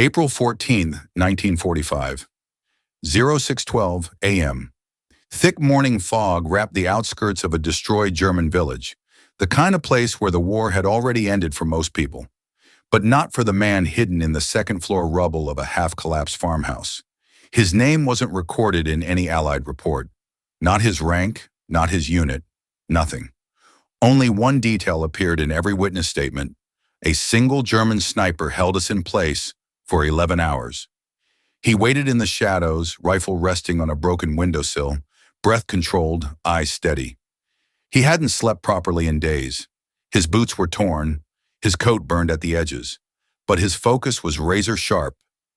April 14, 1945, 0612 a.m. Thick morning fog wrapped the outskirts of a destroyed German village, the kind of place where the war had already ended for most people, but not for the man hidden in the second-floor rubble of a half-collapsed farmhouse. His name wasn't recorded in any Allied report. Not his rank, not his unit, nothing. Only one detail appeared in every witness statement. A single German sniper held us in place for 11 hours. He waited in the shadows, rifle resting on a broken windowsill, breath controlled, eyes steady. He hadn't slept properly in days. His boots were torn, his coat burned at the edges, but his focus was razor sharp,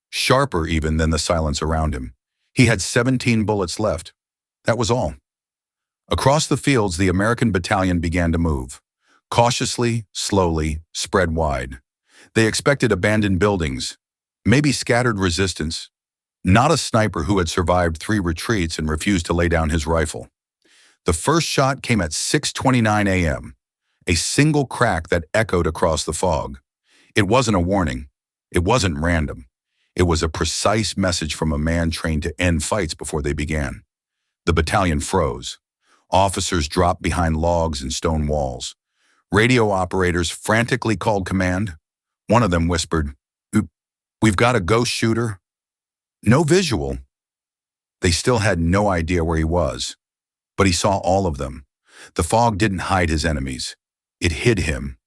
sharper even than the silence around him. He had 17 bullets left. That was all. Across the fields, the American battalion began to move. Cautiously, slowly, spread wide. They expected abandoned buildings, maybe scattered resistance, not a sniper who had survived 3 retreats and refused to lay down his rifle. The first shot came at 6:29 a.m., a single crack that echoed across the fog. It wasn't a warning. It wasn't random. It was a precise message from a man trained to end fights before they began. The battalion froze. Officers dropped behind logs and stone walls. Radio operators frantically called command. One of them whispered, "We've got a ghost shooter." No visual. They still had no idea where he was, but he saw all of them. The fog didn't hide his enemies. It hid him.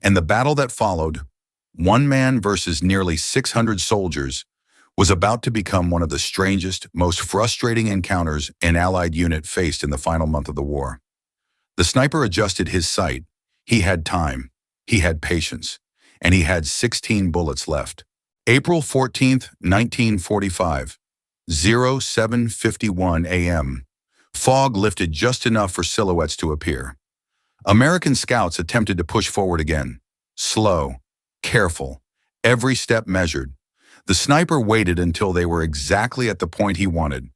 And the battle that followed, one man versus nearly 600 soldiers, was about to become one of the strangest, most frustrating encounters an Allied unit faced in the final month of the war. The sniper adjusted his sight. He had time. He had patience. And he had 16 bullets left. April 14th, 1945, 07:51 a.m. Fog lifted just enough for silhouettes to appear. American scouts attempted to push forward again. Slow, careful, every step measured. The sniper waited until they were exactly at the point he wanted,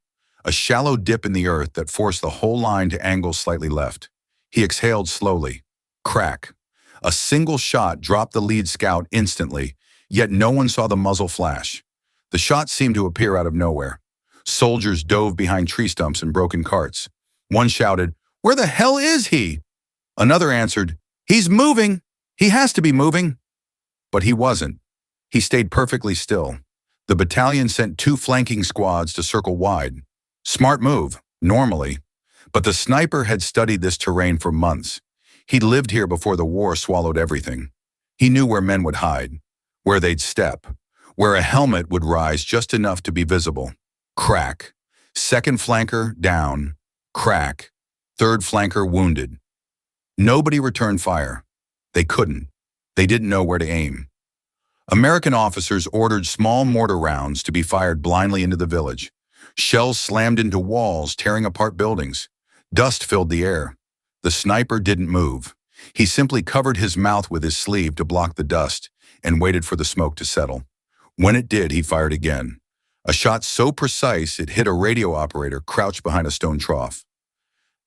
a shallow dip in the earth that forced the whole line to angle slightly left. He exhaled slowly. Crack. A single shot dropped the lead scout instantly, yet no one saw the muzzle flash. The shot seemed to appear out of nowhere. Soldiers dove behind tree stumps and broken carts. One shouted, "Where the hell is he?" Another answered, "He's moving. He has to be moving." But he wasn't. He stayed perfectly still. The battalion sent 2 flanking squads to circle wide. Smart move, normally. But the sniper had studied this terrain for months. He'd lived here before the war swallowed everything. He knew where men would hide, where they'd step, where a helmet would rise just enough to be visible. Crack. Second flanker down. Crack. Third flanker wounded. Nobody returned fire. They couldn't. They didn't know where to aim. American officers ordered small mortar rounds to be fired blindly into the village. Shells slammed into walls, tearing apart buildings. Dust filled the air. The sniper didn't move. He simply covered his mouth with his sleeve to block the dust and waited for the smoke to settle. When it did, he fired again. A shot so precise it hit a radio operator crouched behind a stone trough.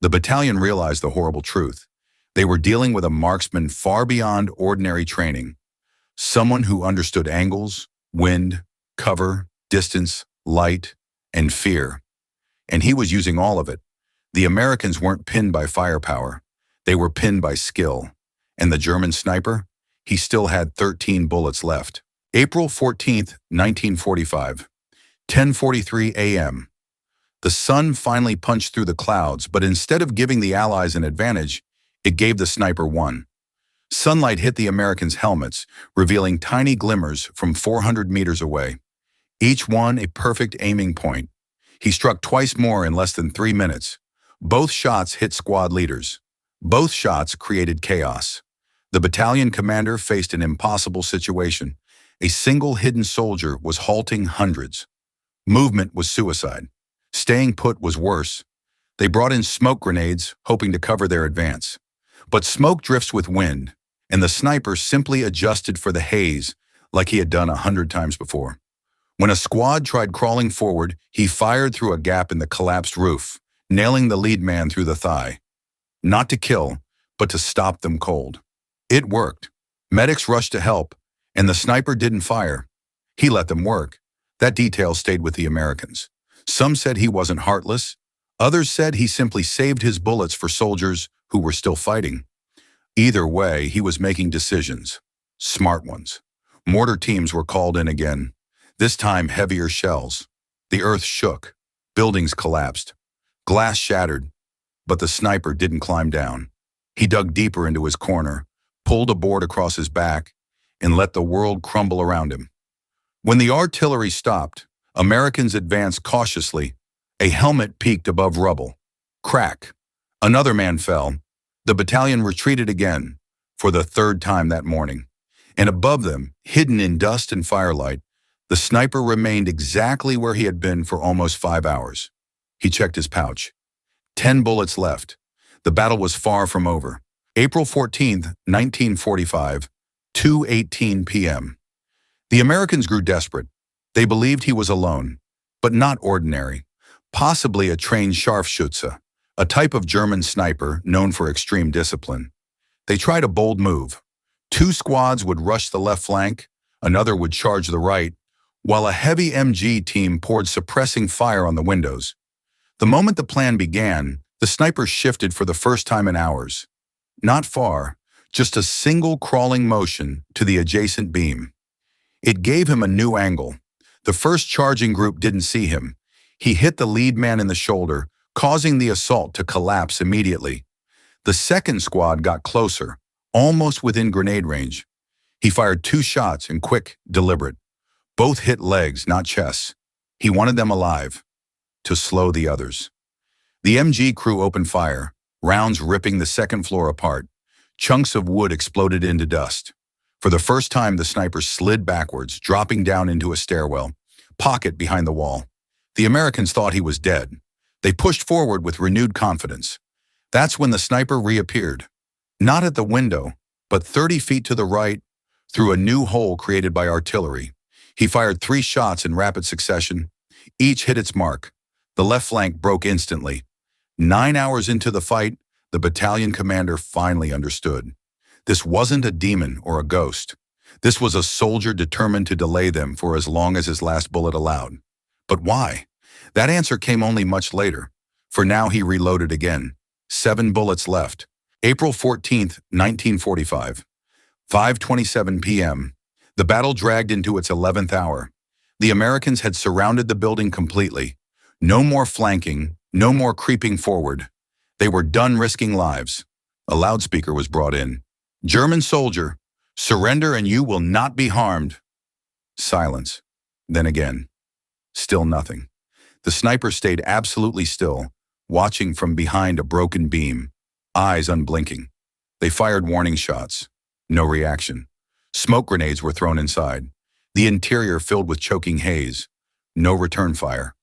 The battalion realized the horrible truth. They were dealing with a marksman far beyond ordinary training. Someone who understood angles, wind, cover, distance, light, and fear. And he was using all of it. The Americans weren't pinned by firepower. They were pinned by skill. And the German sniper? He still had 13 bullets left. April 14th, 1945, 10:43 a.m. The sun finally punched through the clouds, but instead of giving the Allies an advantage, it gave the sniper one. Sunlight hit the Americans' helmets, revealing tiny glimmers from 400 meters away. Each one a perfect aiming point. He struck twice more in less than 3 minutes. Both shots hit squad leaders. Both shots created chaos. The battalion commander faced an impossible situation. A single hidden soldier was halting hundreds. Movement was suicide. Staying put was worse. They brought in smoke grenades, hoping to cover their advance. But smoke drifts with wind, and the sniper simply adjusted for the haze like he had done 100 times before. When a squad tried crawling forward, he fired through a gap in the collapsed roof, nailing the lead man through the thigh. Not to kill, but to stop them cold. It worked. Medics rushed to help, and the sniper didn't fire. He let them work. That detail stayed with the Americans. Some said he wasn't heartless. Others said he simply saved his bullets for soldiers who were still fighting. Either way, he was making decisions. Smart ones. Mortar teams were called in again. This time, heavier shells. The earth shook. Buildings collapsed. Glass shattered. But the sniper didn't climb down. He dug deeper into his corner, pulled a board across his back, and let the world crumble around him. When the artillery stopped, Americans advanced cautiously. A helmet peeked above rubble. Crack. Another man fell. The battalion retreated again, for the third time that morning. And above them, hidden in dust and firelight, the sniper remained exactly where he had been for almost 5 hours. He checked his pouch. 10 bullets left. The battle was far from over. April 14th, 1945, 2:18 p.m. The Americans grew desperate. They believed he was alone, but not ordinary. Possibly a trained Scharfschütze, a type of German sniper known for extreme discipline. They tried a bold move. 2 squads would rush the left flank, another would charge the right, while a heavy MG team poured suppressing fire on the windows. The moment the plan began, the sniper shifted for the first time in hours. Not far, just a single crawling motion to the adjacent beam. It gave him a new angle. The first charging group didn't see him. He hit the lead man in the shoulder, causing the assault to collapse immediately. The second squad got closer, almost within grenade range. He fired 2 shots and quick, deliberate. Both hit legs, not chests. He wanted them alive, to slow the others. The MG crew opened fire, rounds ripping the second floor apart. Chunks of wood exploded into dust. For the first time, the sniper slid backwards, dropping down into a stairwell, pocket behind the wall. The Americans thought he was dead. They pushed forward with renewed confidence. That's when the sniper reappeared. Not at the window, but 30 feet to the right, through a new hole created by artillery. He fired 3 shots in rapid succession. Each hit its mark. The left flank broke instantly. 9 hours into the fight, the battalion commander finally understood. This wasn't a demon or a ghost. This was a soldier determined to delay them for as long as his last bullet allowed. But why? That answer came only much later. For now, he reloaded again. 7 bullets left. April 14th, 1945. 5:27 p.m. The battle dragged into its 11th hour. The Americans had surrounded the building completely. No more flanking, no more creeping forward. They were done risking lives. A loudspeaker was brought in. "German soldier, surrender and you will not be harmed." Silence. Then again. Still nothing. The sniper stayed absolutely still, watching from behind a broken beam, eyes unblinking. They fired warning shots. No reaction. Smoke grenades were thrown inside. The interior filled with choking haze. No return fire.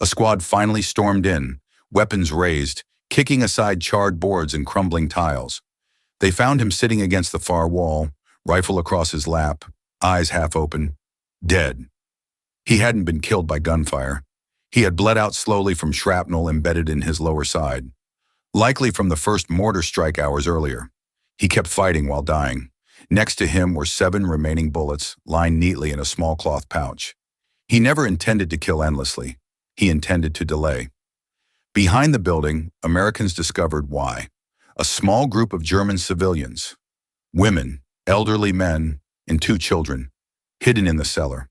A squad finally stormed in, weapons raised, kicking aside charred boards and crumbling tiles. They found him sitting against the far wall, rifle across his lap, eyes half open, dead. He hadn't been killed by gunfire. He had bled out slowly from shrapnel embedded in his lower side, likely from the first mortar strike hours earlier. He kept fighting while dying. Next to him were 7 remaining bullets, lined neatly in a small cloth pouch. He never intended to kill endlessly. He intended to delay. Behind the building, Americans discovered why. A small group of German civilians, women, elderly men, and 2 children, hidden in the cellar.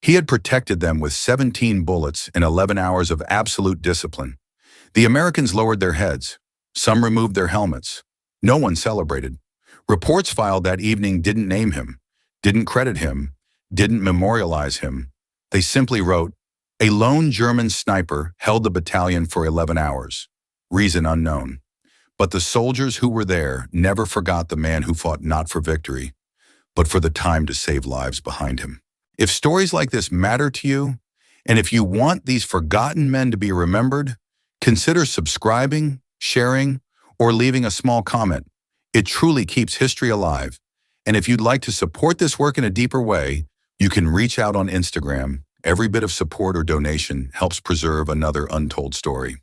He had protected them with 17 bullets and 11 hours of absolute discipline. The Americans lowered their heads. Some removed their helmets. No one celebrated. Reports filed that evening didn't name him, didn't credit him, didn't memorialize him. They simply wrote, "A lone German sniper held the battalion for 11 hours. Reason unknown." But the soldiers who were there never forgot the man who fought not for victory, but for the time to save lives behind him. If stories like this matter to you, and if you want these forgotten men to be remembered, consider subscribing, sharing, or leaving a small comment. It truly keeps history alive. And if you'd like to support this work in a deeper way, you can reach out on Instagram. Every bit of support or donation helps preserve another untold story.